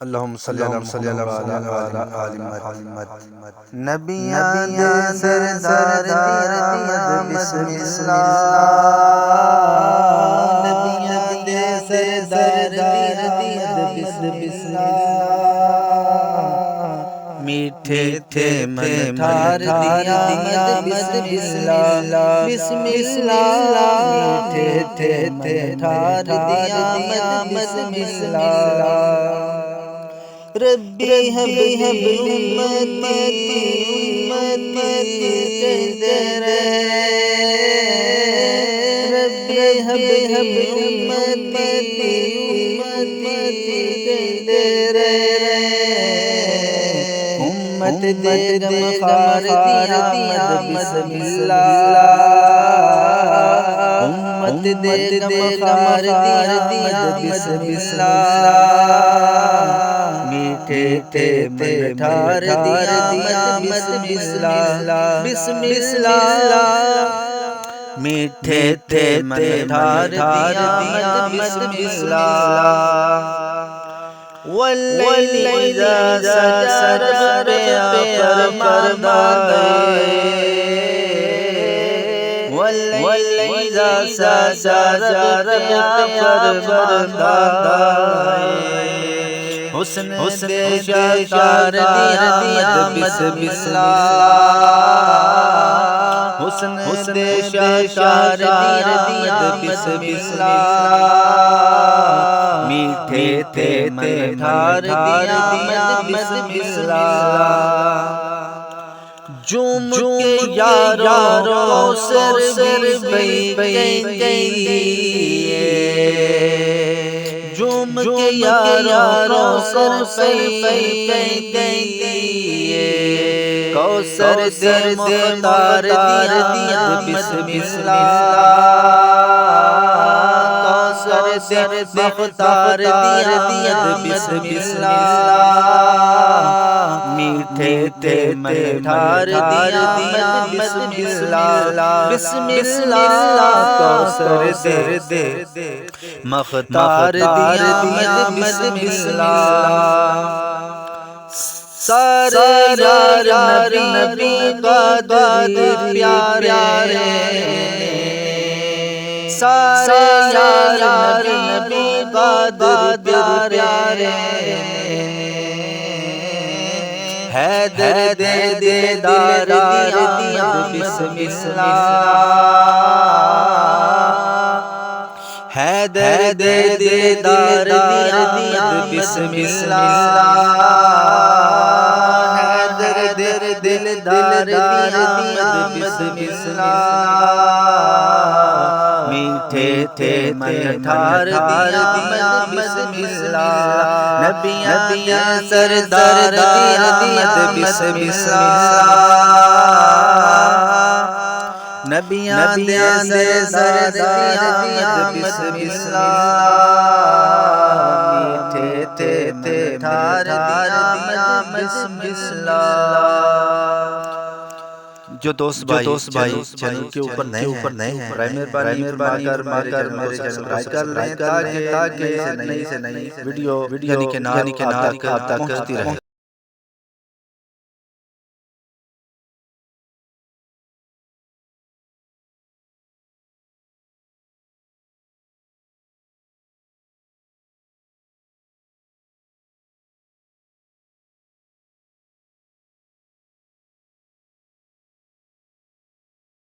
اللہم صلی اللہ علی آل محمد۔ نبیان دے سردار دی آمد بسم اللہ، نبیان دے سردار دی آمد بسم اللہ، میٹھے تھے من ٹھار دی آمد بسم اللہ، بسم اللہ، میٹھے تھے من ٹھار دی آمد بسم اللہ، ربی حب امتی کہتے رہے، ربی حب امتی کہتے رہے، امت دے غم خار دی آمد بسم اللہ، امت دے غم خار دی آمد بسم اللہ، میٹھے تھے من ٹھار دی آمد بسم اللہ، بسم اللہ، میٹھے تھے من ٹھار دی آمد بسم اللہ، واللیل اذا سجى رب فرمائے، واللیل اذا سجى رب فرمائے، حسن دے شاشار دی آمد بسم اللہ، حسن دے شاشار دی آمد بسم اللہ، میٹھے تھے من ٹھار دی آمد بسم اللہ، جوم کے یاروں سر بئی گئی، جوم کے یاروں سر بئی گئی، کوثر دے مختار دی آمد بسم اللہ، کوثر دے مختار دی آمد بسم اللہ، میٹھے تھے من ٹھار دی آمد بسم اللہ، بسم اللہ، کوثر دے مختار دی آمد بسم اللہ، سارے یار نبی قادر پیارے، سارے یار نبی قادر پیارے، حیدر دے دیدار دی آمد بسم اللہ، حیدر دے دیدار دی آمد بسم اللہ، حیدر دے دلدار دی آمد بسم اللہ، میٹھے تھے من ٹھار دی آمد بسم اللہ، نبیان سردار دی آمد بسم اللہ، نبیان دے سردار دی آمد بسم اللہ، میٹھے تھے من ٹھار دی آمد بسم اللہ۔ جو دوست بھائی چینل کے اوپر نئے ہیں، مہربانی کر میرے چینل کو سبسکرائب کر لیں تاکہ نئی سے نئی ویڈیو یعنی کہ نعت آپ تک پہنچتی رہے۔